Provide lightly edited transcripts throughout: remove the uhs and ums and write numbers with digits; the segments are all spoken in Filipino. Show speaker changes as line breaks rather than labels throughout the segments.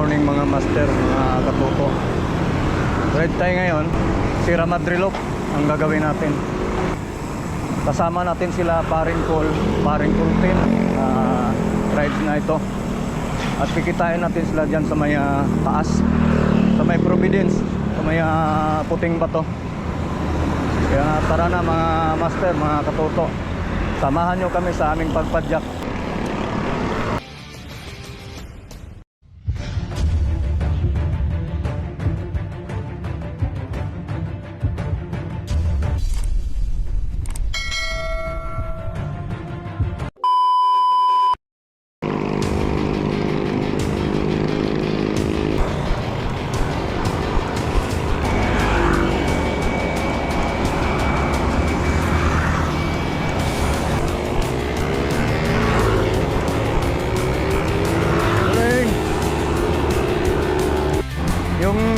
morning mga master, mga katuto. Ride tayo ngayon, Sierra Madre Loop ang gagawin natin. Kasama natin sila paring Col Tin, rides na ito. At kikitain natin sila dyan sa may taas, sa may Providence, sa may puting bato. Kaya tara na mga master, mga katuto, samahan nyo kami sa aming pagpadyak.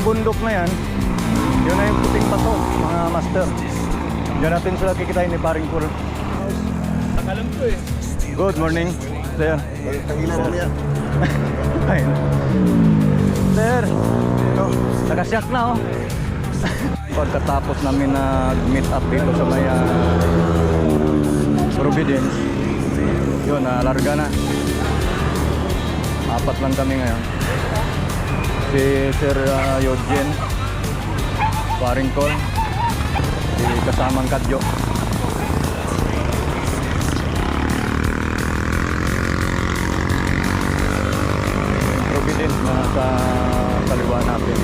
Bundok na yan, yun na yung puting bato mga master. Diyan natin sila kikitain ni paring Col.
Alam ko eh.
Good morning sir.
Tangilan na niya.
Sir, nakasyak na oh. Pagkatapos namin meet up dito sa may Providence, yun larga na. Apat lang kami ngayon. Si Sir Eugene, paring Col, si kasamang Kadyo. Providence na sa kaliwa natin.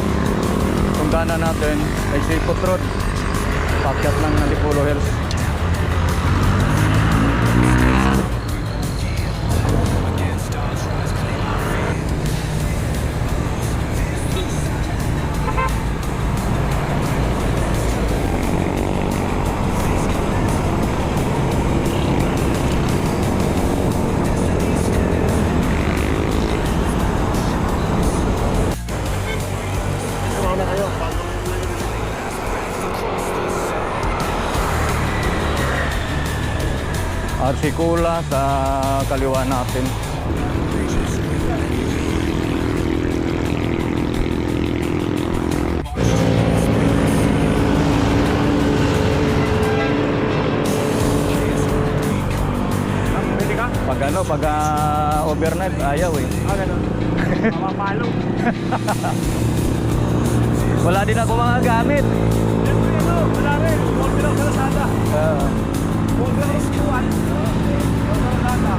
Kung kanan natin ay Sipot Road, pakyat ng Antipolo Hills. Arsikula sa kaliwa natin. Pag overnight ayaw eh.
Ganun. Mapapalo.
Wala din ako mga gamit.
Wala rin. Huwag lang sa Lazada. Huwag lang sa kuwan. Huwag lang sa Lazada.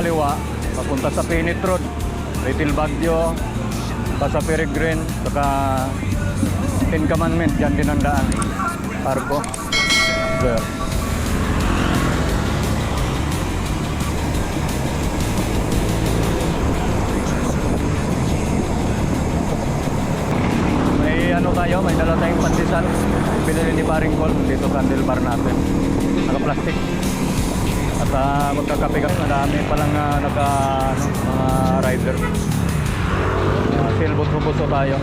kaliwa, papunta sa Pinit Road, Little Baguio, pa sa Peregrine, saka Ten Commandment, dyan din ang daan. Arco. There. May ano tayo, may dala tayong pantisan. Pinili ni Paring Col dito sa handlebar natin. Naka-plastic. At magkakape kami, madami palang mga rider. Silbot-rubuso tayo.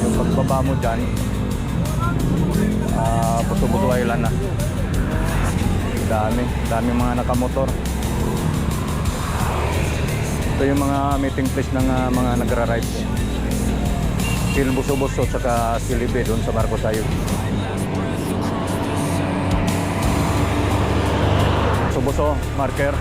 Yung pagbaba mo dyan, buto-buto island na. Dami mga nakamotor. Ito yung mga meeting place ng mga nagra-ride. Silbuso-buso saka Silibe doon sa Marcos Ayog. Buso, marker.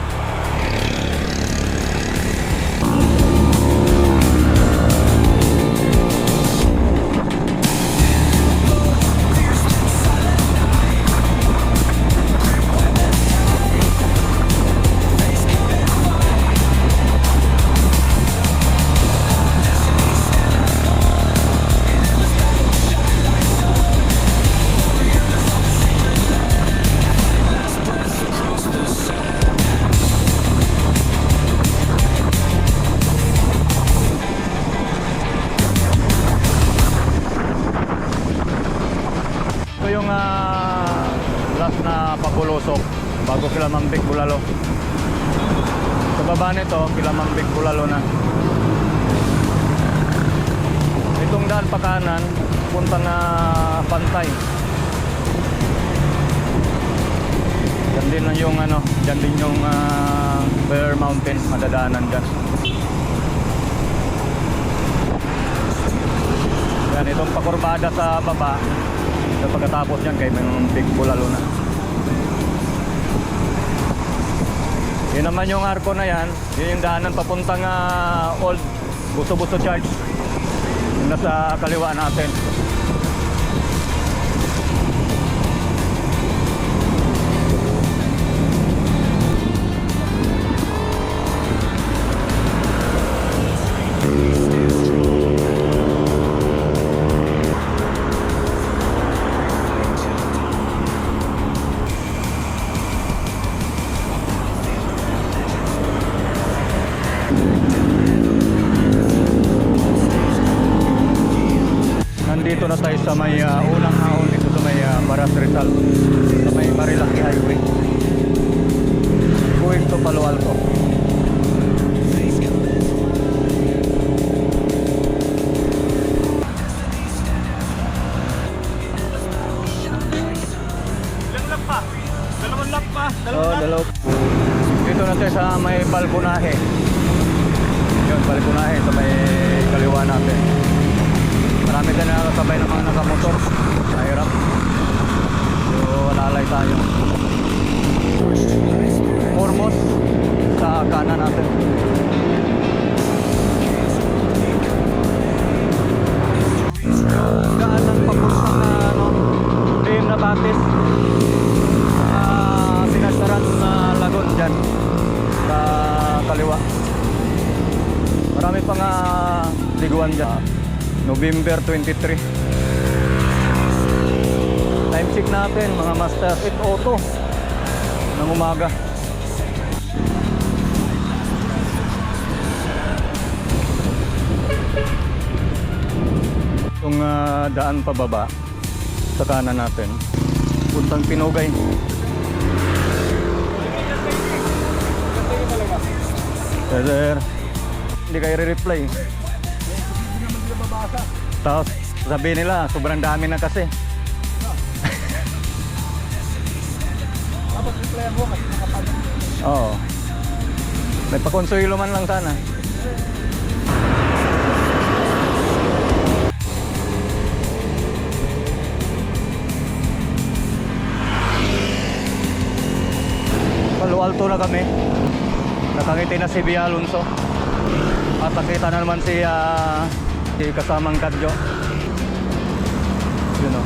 Ito yung last na Papulusok bago Kilamambik, Bulalo. Sa baba nito, Kilamambik, Bulalo na. Itong daan pa kanan, punta na Pantay. Yan din yung dyan din yung Bear Mountain, madadaanan dyan. Yan, itong pakurbada sa baba. So, pagkatapos yan kay Big Bulalo na. Yun naman yung arko na yan. Yun yung daanan papuntang Old Buso-Buso Church. Yung nasa kaliwa natin. Nandito na tayo sa may unang haon dito sa may Baras Rizal, sa may Marilaki Highway, going to Palo Alto.
Ilang lap pa? Dalawang lap pa?
Dalaw. Dito na tayo sa may Balconahe. Yun, Balconahe sa may kaliwa natin. Marami tayo nakasabay ng mga nakamotor. Mahirap. So, alalay tayo. Formos sa kanan natin. Kanan papuntang Lim na Batis. Sinasaran na lagon dyan sa kaliwa. Marami pang liguan dyan. November 23. Time check natin mga master, 8 auto ng umaga. Itong daan pababa sa kanan natin, puntang Pinugay. Sir, hindi kayo re-reply. Tapos sabihin nila, sobrang dami na kasi.
Tapos replyan mo kasi nakapag...
Oo. May pakonsuelo man lang sana. Palo Alto na kami. Nakangiti na si Bia Alonso. At nakita na naman si kasamang Kadyo. Yun o.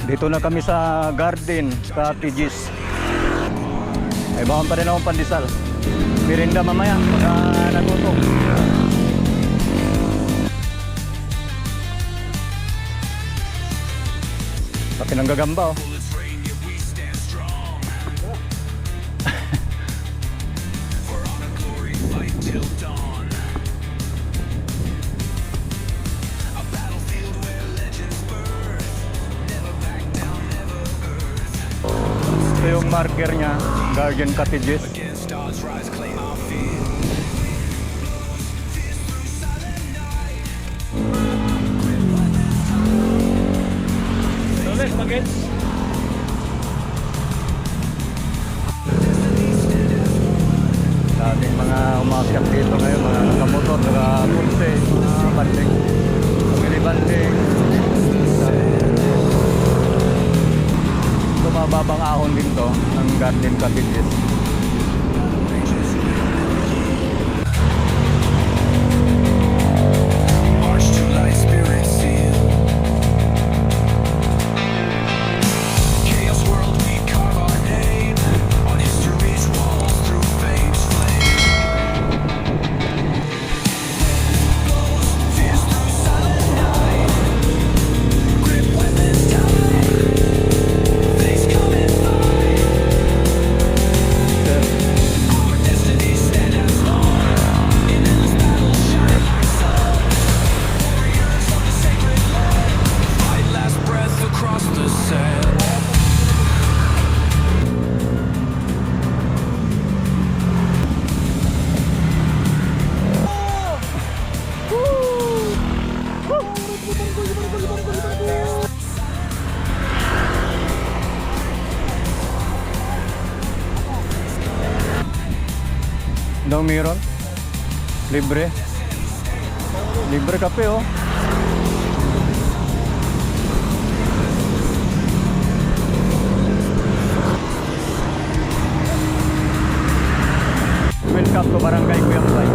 Dito na kami sa garden, cottages. Ay bawang pa rin akong pandesal. Merinda mamaya, pagka natuto. Pati nang gagamba oh. Ito yung marker niya, Garden Cottages.
Ulit, bagets.
Daming mga umakyat dito ngayon, mga nakamotor, naka-pulse, mga banding, pamili-banding. Ito mababang ahon din to ng Garden Cottages.
March to light spirit seal. Chaos world, we carve our name on history's walls through fame's flame. Blows, fears through silent night. Grip weapons die. Face come and fight. Our destinies stand as long. In endless battle, shine like sun. Warriors of the sacred land. Fight last breath across the sand.
Daw meron? Libre? Libre kape oh. Welcome to Barangay Cuyambay.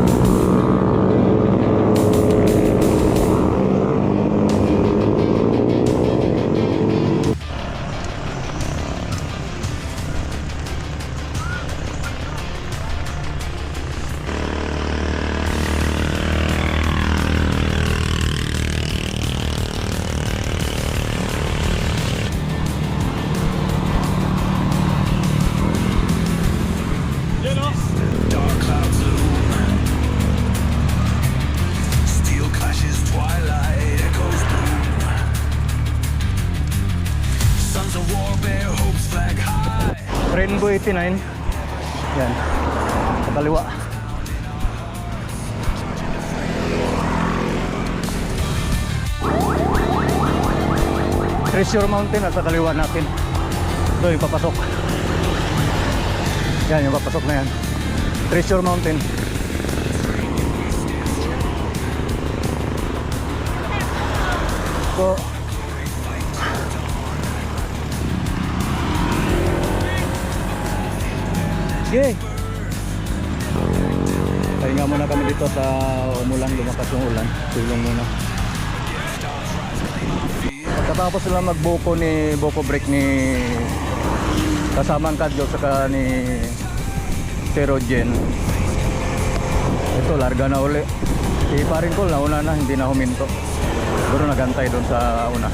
Yan o.
Dark clouds loom. Steel clashes, twilight echoes boom. Sons of war bear hopes flag high.
Rainbow 89. Yan. Sa kaliwa. Treasure Mountain nasa kaliwa natin. Ito yung papasok. Yan yung papasok na yan. Treasure Mountain. So, yay! Pahinga muna kami dito sa umulan, lumakas yung ulan. Tulong muna. Pagkatapos sila magboko ni Boko break ni kasamang Kadyo saka ni Serogen. Ito larga na uli. Si Paring Col nauna na, hindi na huminto. Siguro nagantay doon sa una.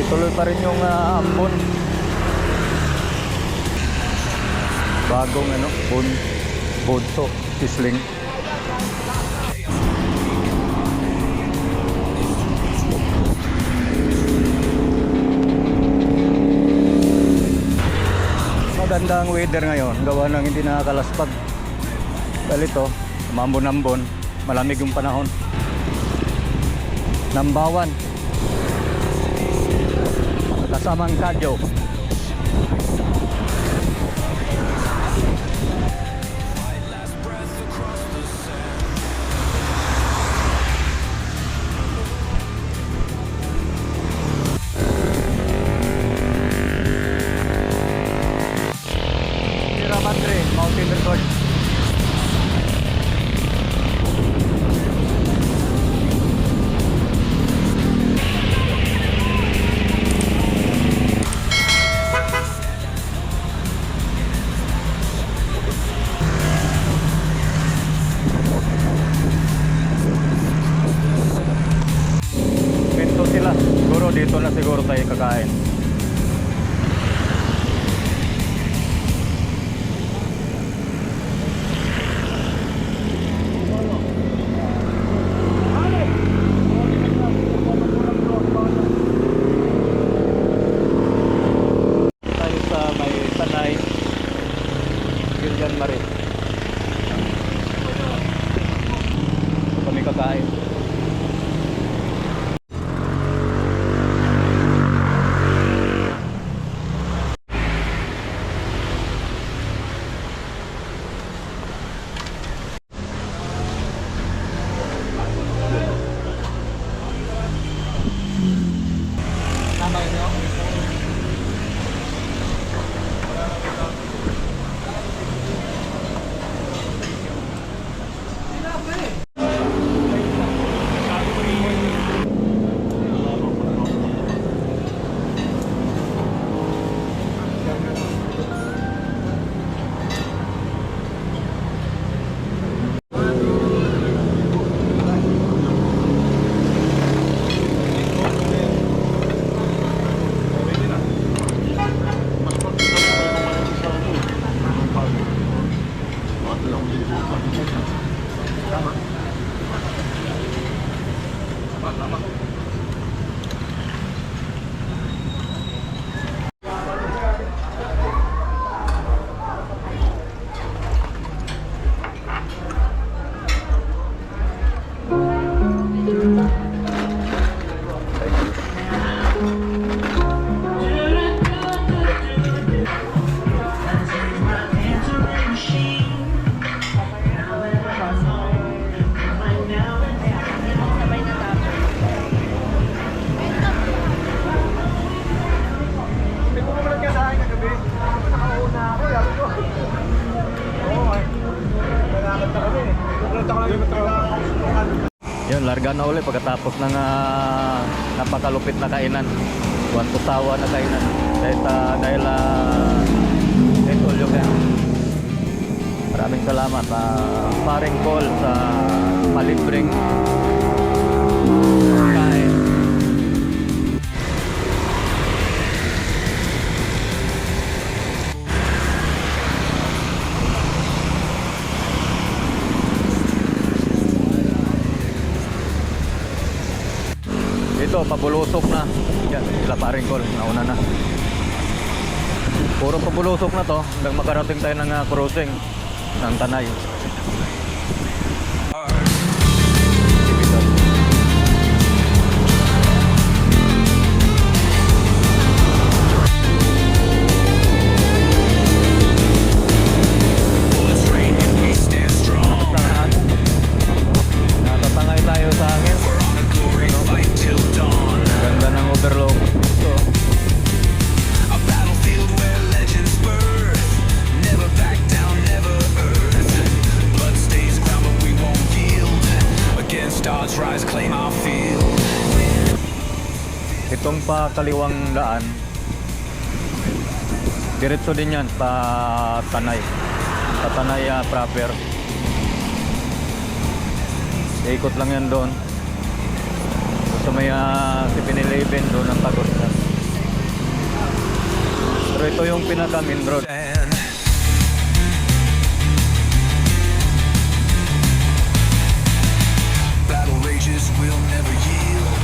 Tuloy pa rin yung ambon. Bagong ano, bunso, sisling. Maganda ang weather ngayon, gawa ng hindi nakakalaspag. Dahil ito, umambon-ambon, malamig yung panahon. Nambawan. Kasamang Kadyo. Siguro dito na siguro tayo kakain. Tayo sa may Tanay, Gilgan Marin. Ito kami kakain.
May kumulat ka sa akin kagabi. Nakauna ako, yabi ko. Oo, ay. Nalakad na kami. Kumulat ako lang yung
Yun, larga na uli pagkatapos ng napakalupit na kainan. Buwan to sawa na kainan. Dahil tulyo kaya. Maraming salamat paring Paul sa malibreng kain. Dito, pabulusok na. Yan, sila paring Col, nauna na. Puro pabulusok na to. Hanggang makarating tayo ng cruising ng Tanay.
Bullets rain and we stand strong.
Natatangay tayo sa hangin.
We're on a glory fight till dawn.
Ganda ng overlook. So,
A battlefield where legends birth. Never back down, never earth. Blood stains ground, but we won't yield. Against odds, rise, claim our field.
itong pa kaliwang daan, diretso din yan sa Tanay. Sa Tanay proper. Ikot lang yan doon. Sa may 7-Eleven doon ang tagos na. Pero ito yung pinaka main road.
And battle rages will never yield.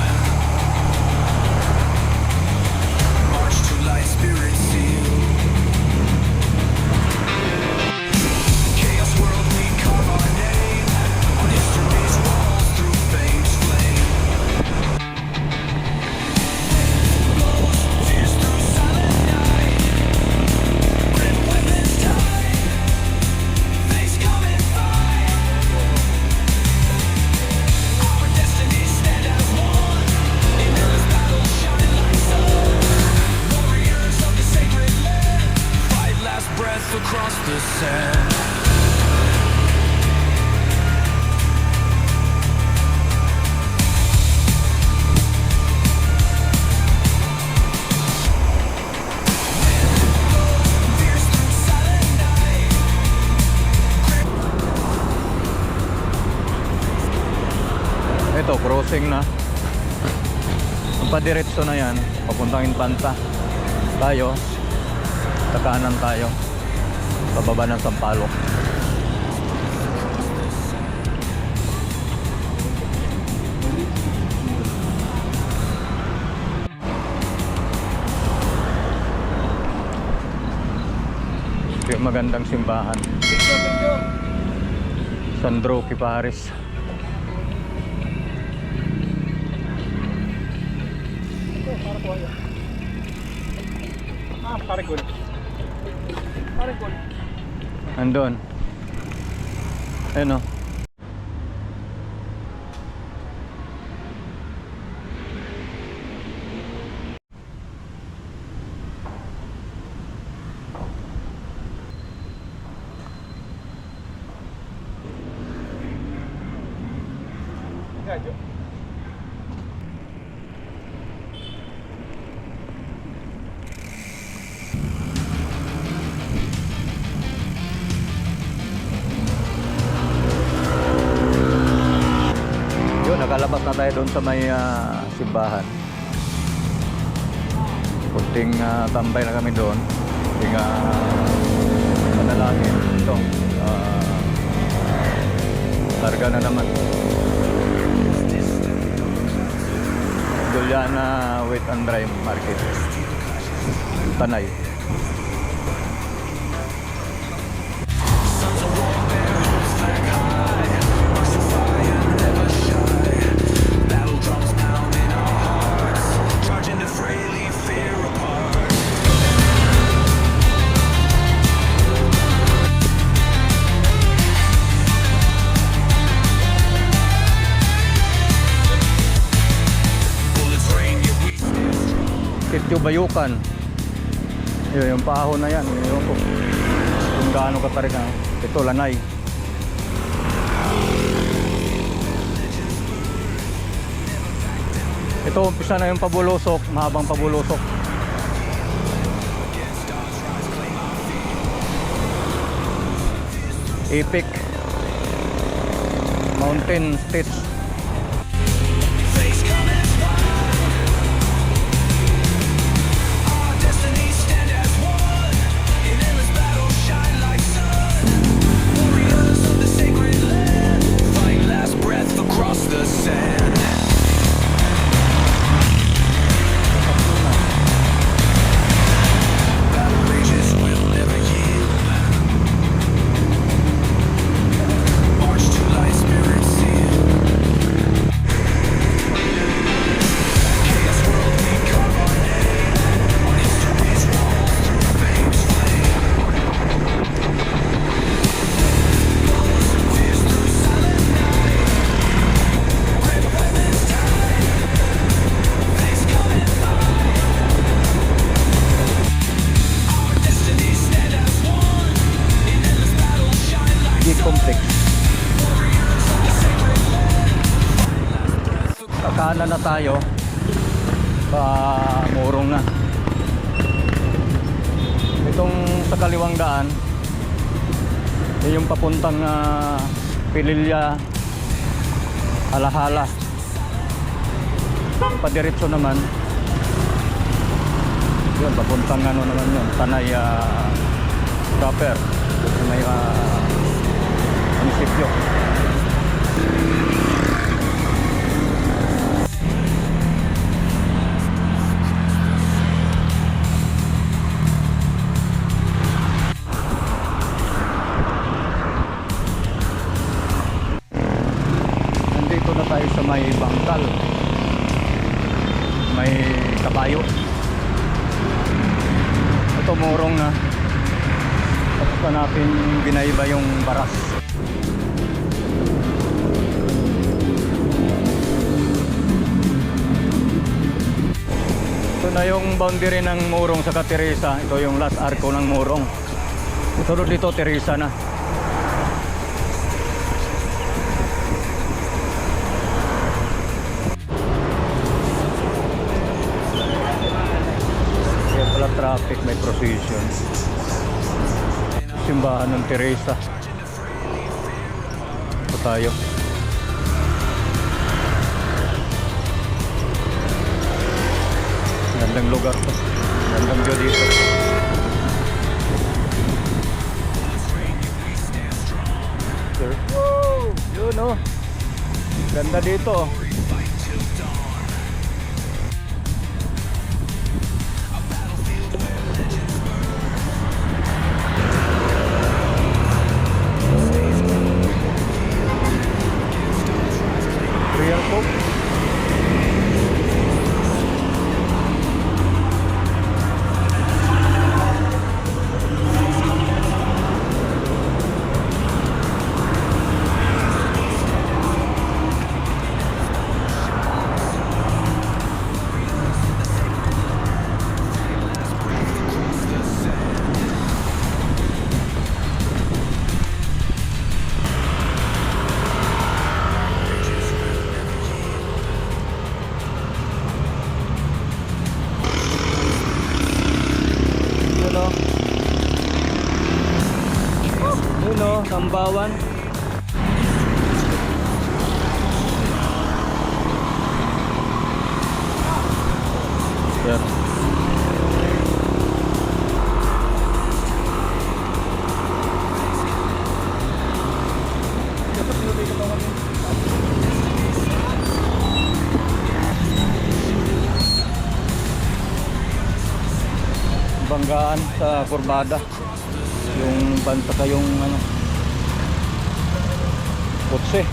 March to light, spirit seal. Chaos world, we carve our name on history's walls through fame's flame. Tears through silent night. Red weapons tied. Face come and fight. Our destinies stand as one. In earth's battle, shine like sun. Warriors of the sacred land. Fight last breath across the sand. Pierce through silent night.
Ito, crossing na. Ang padiretso na yan, papuntang Infanta. Tayo, sa kanan tayo, pababa ng Sampaloc. Ito yung magandang simbahan, San Roque Paris.
Parikul. Parikul.
Andun. Ayun o.
Gadyo.
Yun, nakalabas na tayo doon sa may simbahan. Kunting tambay na kami doon. Kunting manalangin. Ito, larga na naman. Juliana Wait and Dry Market, Tanay. Sitio Bayukan. Yun, yung paahon na yan. Yun po. Kung gaano katarik na. Ito, Lanay. Ito, umpisa na yung pabulusok. Mahabang pabulusok. Epic Mountain Stage. Complex. Kakanan na tayo. Murong na. Itong sa kaliwang daan, yung papuntang Pililya, Halahala. Padiretso naman. Yun, papuntang ano naman yun, Tanay proper. Tanay munisipyo. Nandito na tayo sa may bangkal, may kabayo. Ito, murong na. Tapos na natin binaiba yung baras. Ito na yung boundary ng Murong sa Teresa. Ito yung last arco ng Murong. Sunod dito, Teresa na. Kaya pala traffic, may procession. Simbahan ng Teresa. Ito tayo. Gandang lugar to. Gandang view dito. Wow! Yun oh. Ganda dito. Real Coke. Yun o, Sambawan. Yan. Banggaan sa kurbada. Yung banta kayong ano, kotse.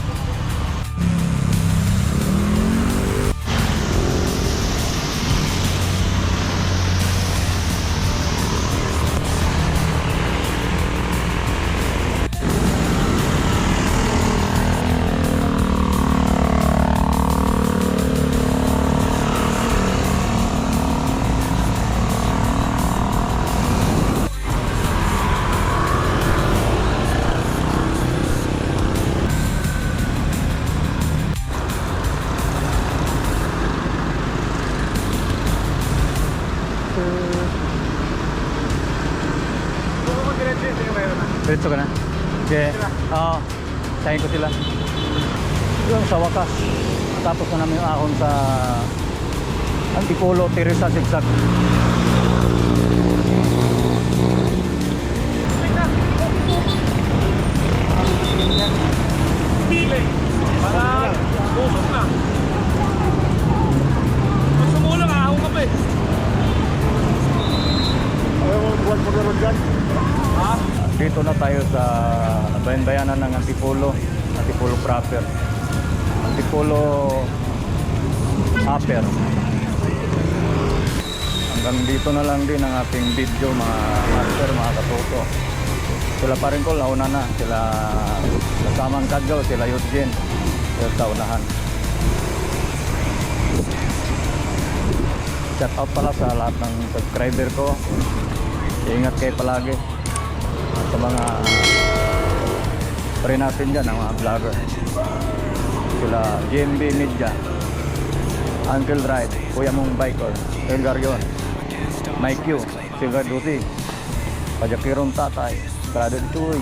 Diretso ka na? Okay. Oo. Sayin ko sila. Yung sa wakas. Tapos na namin yung ahon sa Antipolo, Teresa, Zigzag.
Para busog na. Pag sumulang, ahong ka pa eh.
Ayaw mo buwan po naman dyan.
Ha?
Dito na tayo sa bayan-bayanan ng Antipolo. Antipolo proper. Antipolo upper. Hanggang dito na lang din ang ating video mga master, mga katuto. Sila pa rin ko, launa na. Sila kasamang Kadyo, sila Eugene. Sila sa unahan. Shout out pala sa lahat ng subscriber ko. Ingat kayo palagi. Sa mga pare natin dyan, ang mga vlogger. Sila GMB Media, Uncle Ride, Kuya Mong Biker, El Garion, Mike Q, Silver Duty, Pajakirong Tatay, Brother Chuy.